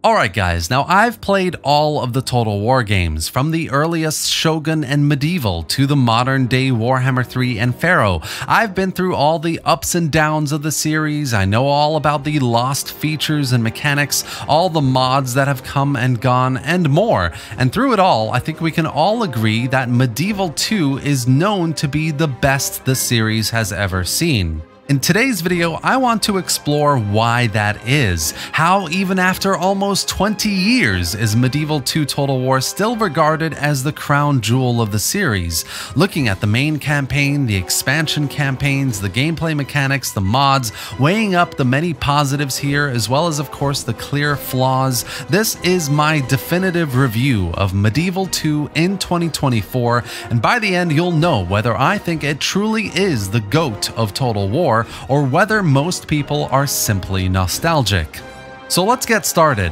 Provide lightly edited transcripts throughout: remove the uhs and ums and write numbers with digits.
Alright guys, now I've played all of the Total War games, from the earliest Shogun and Medieval to the modern day Warhammer 3 and Pharaoh. I've been through all the ups and downs of the series, I know all about the lost features and mechanics, all the mods that have come and gone, and more. And through it all, I think we can all agree that Medieval 2 is known to be the best the series has ever seen. In today's video, I want to explore why that is. How, even after almost 20 years, is Medieval 2 Total War still regarded as the crown jewel of the series? Looking at the main campaign, the expansion campaigns, the gameplay mechanics, the mods, weighing up the many positives here, as well as, of course, the clear flaws, this is my definitive review of Medieval 2 in 2024, and by the end, you'll know whether I think it truly is the GOAT of Total War, or whether most people are simply nostalgic. So let's get started.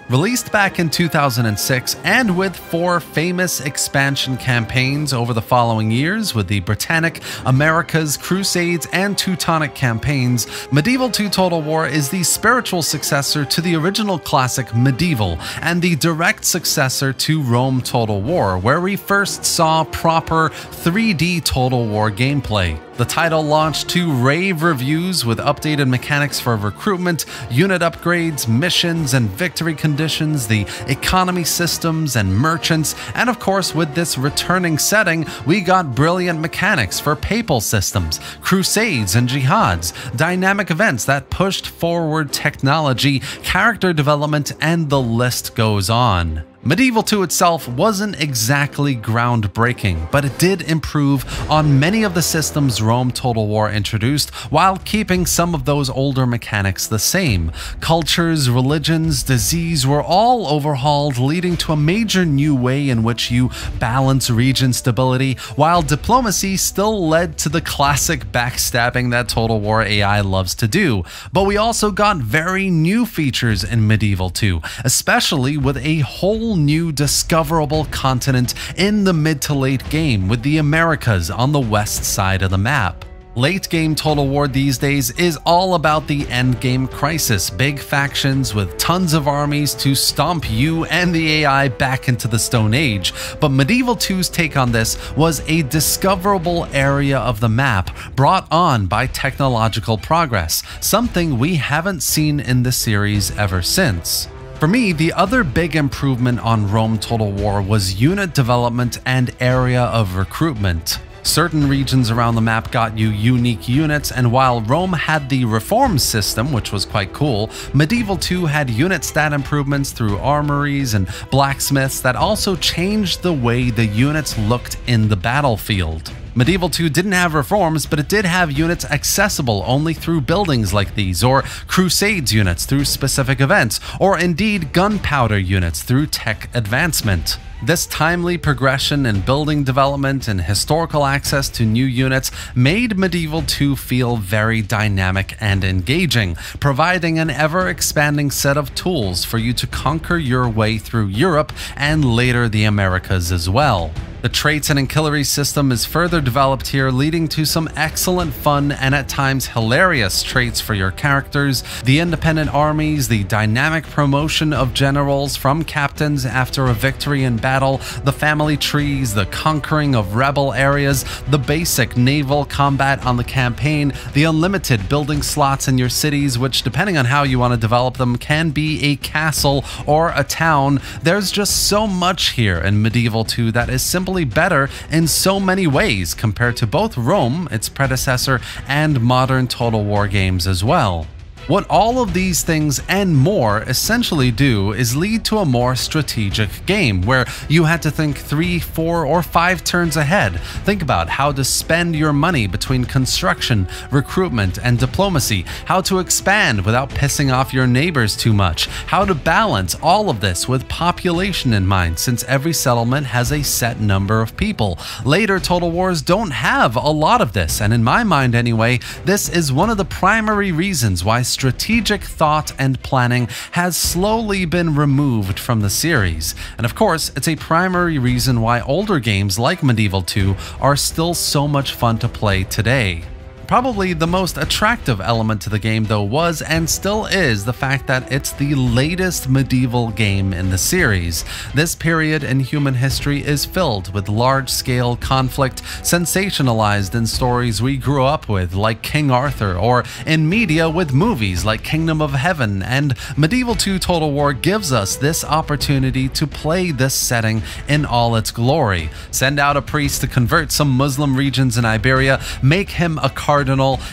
Released back in 2006 and with 4 famous expansion campaigns over the following years with the Britannic, Americas, Crusades, and Teutonic campaigns, Medieval 2 Total War is the spiritual successor to the original classic Medieval and the direct successor to Rome Total War, where we first saw proper 3D Total War gameplay. The title launched to rave reviews with updated mechanics for recruitment, unit upgrades, missions, and victory conditions, the economy systems and merchants, and of course with this returning setting, we got brilliant mechanics for papal systems, crusades and jihads, dynamic events that pushed forward technology, character development, and the list goes on. Medieval 2 itself wasn't exactly groundbreaking, but it did improve on many of the systems Rome Total War introduced while keeping some of those older mechanics the same. Cultures, religions, disease were all overhauled, leading to a major new way in which you balance region stability, while diplomacy still led to the classic backstabbing that Total War AI loves to do. But we also got very new features in Medieval 2, especially with a whole new discoverable continent in the mid to late game with the Americas on the west side of the map. Late game Total War these days is all about the end game crisis, big factions with tons of armies to stomp you and the AI back into the Stone Age, but Medieval 2's take on this was a discoverable area of the map brought on by technological progress, something we haven't seen in the series ever since. For me, the other big improvement on Rome Total War was unit development and area of recruitment. Certain regions around the map got you unique units, and while Rome had the reform system, which was quite cool, Medieval 2 had unit stat improvements through armories and blacksmiths that also changed the way the units looked in the battlefield. Medieval 2 didn't have reforms, but it did have units accessible only through buildings like these, or Crusades units through specific events, or indeed gunpowder units through tech advancement. This timely progression in building development and historical access to new units made Medieval 2 feel very dynamic and engaging, providing an ever-expanding set of tools for you to conquer your way through Europe and later the Americas as well. The traits and ancillary system is further developed here, leading to some excellent fun and at times hilarious traits for your characters, the independent armies, the dynamic promotion of generals from captains after a victory in battle, the family trees, the conquering of rebel areas, the basic naval combat on the campaign, the unlimited building slots in your cities, which depending on how you want to develop them can be a castle or a town. There's just so much here in Medieval 2 that is simply better in so many ways compared to both Rome, its predecessor, and modern Total War games as well. What all of these things and more essentially do is lead to a more strategic game, where you had to think 3, 4, or 5 turns ahead. Think about how to spend your money between construction, recruitment, and diplomacy, how to expand without pissing off your neighbors too much, how to balance all of this with population in mind, since every settlement has a set number of people. Later Total Wars don't have a lot of this, and in my mind anyway, this is one of the primary reasons why strategic thought and planning has slowly been removed from the series. And of course, it's a primary reason why older games like Medieval 2 are still so much fun to play today. Probably the most attractive element to the game though was and still is the fact that it's the latest medieval game in the series. This period in human history is filled with large-scale conflict, sensationalized in stories we grew up with like King Arthur, or in media with movies like Kingdom of Heaven, and Medieval 2 Total War gives us this opportunity to play this setting in all its glory. Send out a priest to convert some Muslim regions in Iberia, make him a cardinal,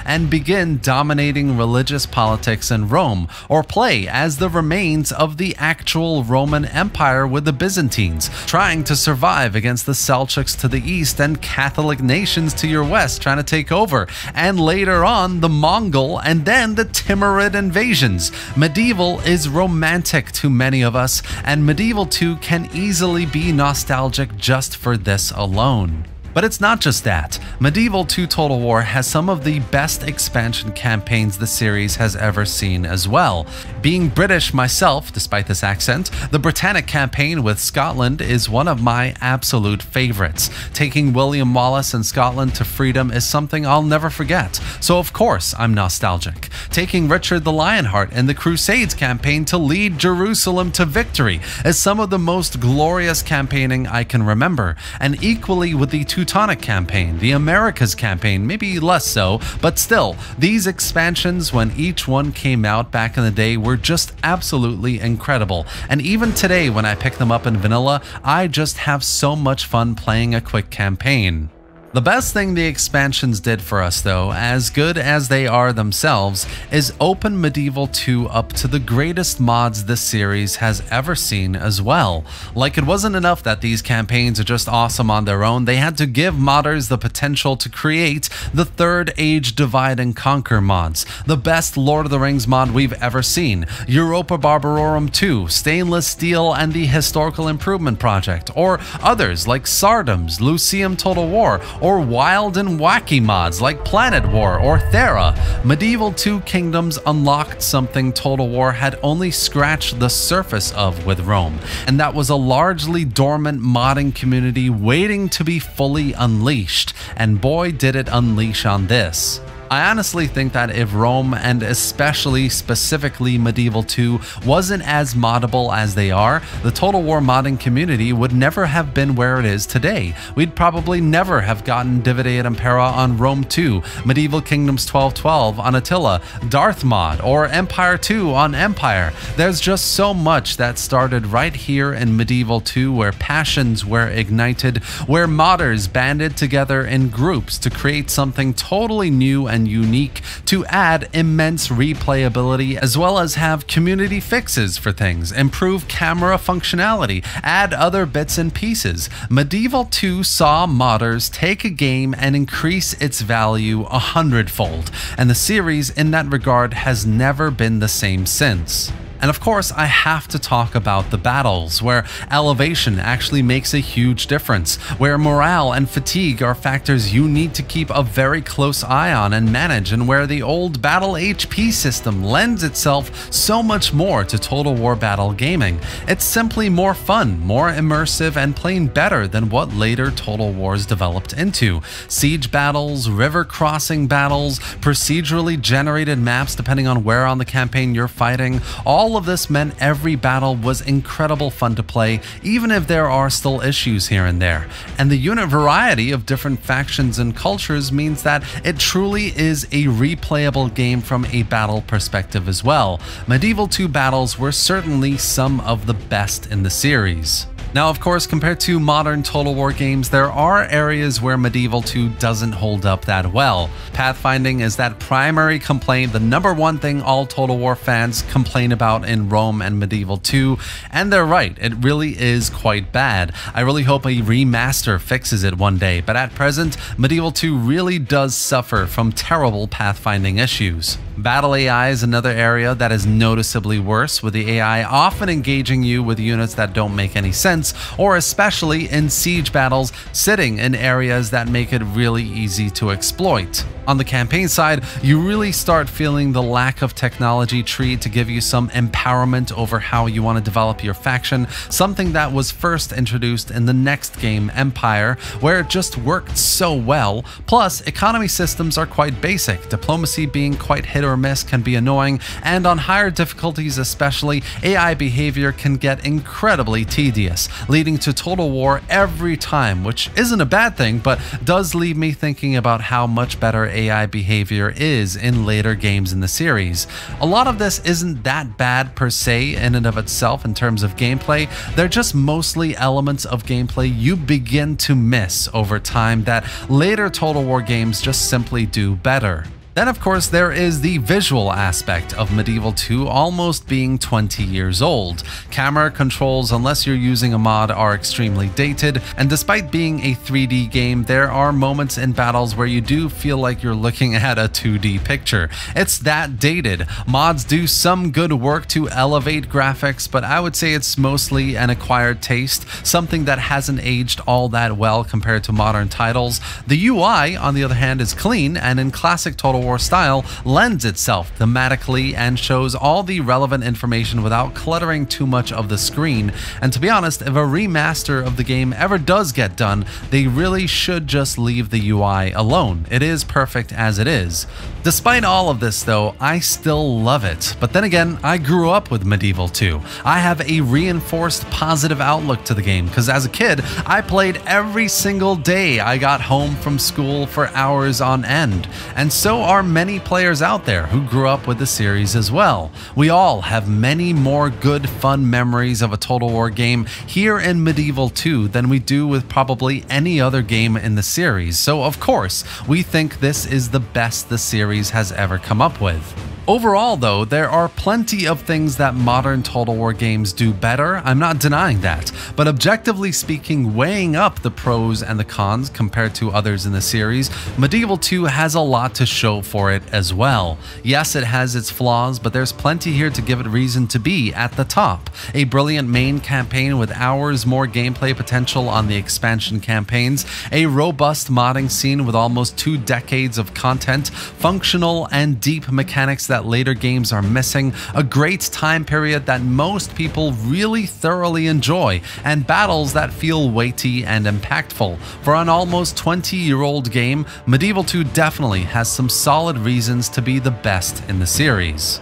and begin dominating religious politics in Rome, or play as the remains of the actual Roman Empire with the Byzantines, trying to survive against the Seljuks to the east and Catholic nations to your west trying to take over, and later on the Mongol and then the Timurid invasions. Medieval is romantic to many of us, and Medieval 2 can easily be nostalgic just for this alone. But it's not just that. Medieval 2 Total War has some of the best expansion campaigns the series has ever seen as well. Being British myself, despite this accent, the Britannic campaign with Scotland is one of my absolute favorites. Taking William Wallace and Scotland to freedom is something I'll never forget, so of course I'm nostalgic. Taking Richard the Lionheart in the Crusades campaign to lead Jerusalem to victory is some of the most glorious campaigning I can remember, and equally with the Teutonic campaign, the Americas campaign, maybe less so, but still, these expansions when each one came out back in the day were just absolutely incredible, and even today when I pick them up in vanilla, I just have so much fun playing a quick campaign. The best thing the expansions did for us though, as good as they are themselves, is open Medieval 2 up to the greatest mods this series has ever seen as well. Like, it wasn't enough that these campaigns are just awesome on their own, they had to give modders the potential to create the Third Age Divide and Conquer mods, the best Lord of the Rings mod we've ever seen, Europa Barbarorum 2, Stainless Steel and the Historical Improvement Project, or others like Sardom's, Lucium Total War, or wild and wacky mods like Planet War or Thera. Medieval 2 Kingdoms unlocked something Total War had only scratched the surface of with Rome, and that was a largely dormant modding community waiting to be fully unleashed, and boy did it unleash on this. I honestly think that if Rome, and especially specifically Medieval 2, wasn't as moddable as they are, the Total War modding community would never have been where it is today. We'd probably never have gotten Divide et Impera on Rome 2, Medieval Kingdoms 1212 on Attila, Darth mod, or Empire 2 on Empire. There's just so much that started right here in Medieval 2 where passions were ignited, where modders banded together in groups to create something totally new and unique, to add immense replayability, as well as have community fixes for things, improve camera functionality, add other bits and pieces. Medieval 2 saw modders take a game and increase its value 100-fold, and the series in that regard has never been the same since. And of course, I have to talk about the battles, where elevation actually makes a huge difference, where morale and fatigue are factors you need to keep a very close eye on and manage, and where the old battle HP system lends itself so much more to Total War battle gaming. It's simply more fun, more immersive, and plain better than what later Total Wars developed into. Siege battles, river crossing battles, procedurally generated maps depending on where on the campaign you're fighting, all of this meant every battle was incredible fun to play, even if there are still issues here and there. And the unit variety of different factions and cultures means that it truly is a replayable game from a battle perspective as well. Medieval 2 battles were certainly some of the best in the series. Now, of course, compared to modern Total War games, there are areas where Medieval 2 doesn't hold up that well. Pathfinding is that primary complaint, the #1 thing all Total War fans complain about in Rome and Medieval 2, and they're right, it really is quite bad. I really hope a remaster fixes it one day, but at present, Medieval 2 really does suffer from terrible pathfinding issues. Battle AI is another area that is noticeably worse, with the AI often engaging you with units that don't make any sense, or especially in siege battles, sitting in areas that make it really easy to exploit. On the campaign side, you really start feeling the lack of technology tree to give you some empowerment over how you want to develop your faction, something that was first introduced in the next game, Empire, where it just worked so well. Plus, economy systems are quite basic, diplomacy being quite hit or miss can be annoying, and on higher difficulties especially, AI behavior can get incredibly tedious, leading to total war every time, which isn't a bad thing, but does leave me thinking about how much better AI behavior is in later games in the series. A lot of this isn't that bad per se in and of itself in terms of gameplay, they're just mostly elements of gameplay you begin to miss over time that later Total War games just simply do better. Then of course there is the visual aspect of Medieval 2 almost being 20 years old. Camera controls, unless you're using a mod, are extremely dated, and despite being a 3D game, there are moments in battles where you do feel like you're looking at a 2D picture. It's that dated. Mods do some good work to elevate graphics, but I would say it's mostly an acquired taste, something that hasn't aged all that well compared to modern titles. The UI, on the other hand, is clean, and in classic Total War style lends itself thematically and shows all the relevant information without cluttering too much of the screen. And to be honest, if a remaster of the game ever does get done, they really should just leave the UI alone. It is perfect as it is. Despite all of this though, I still love it. But then again, I grew up with Medieval 2. I have a reinforced positive outlook to the game because as a kid, I played every single day I got home from school for hours on end. And so are many players out there who grew up with the series as well. We all have many more good, fun memories of a Total War game here in Medieval 2 than we do with probably any other game in the series. So of course, we think this is the best the series has ever come up with. Overall though, there are plenty of things that modern Total War games do better, I'm not denying that, but objectively speaking, weighing up the pros and the cons compared to others in the series, Medieval 2 has a lot to show for it as well. Yes, it has its flaws, but there's plenty here to give it reason to be at the top. A brilliant main campaign with hours more gameplay potential on the expansion campaigns, a robust modding scene with almost 2 decades of content, functional and deep mechanics that later games are missing, a great time period that most people really thoroughly enjoy, and battles that feel weighty and impactful. For an almost 20-year-old game, Medieval 2 definitely has some solid reasons to be the best in the series.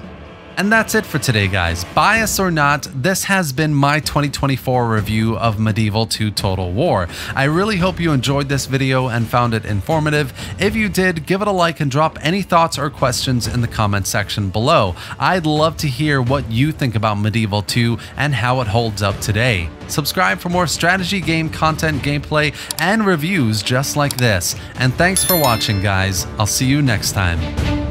And that's it for today, guys. Bias or not, this has been my 2024 review of Medieval 2 Total War. I really hope you enjoyed this video and found it informative. If you did, give it a like and drop any thoughts or questions in the comment section below. I'd love to hear what you think about Medieval 2 and how it holds up today. Subscribe for more strategy game content, gameplay, and reviews just like this. And thanks for watching, guys. I'll see you next time.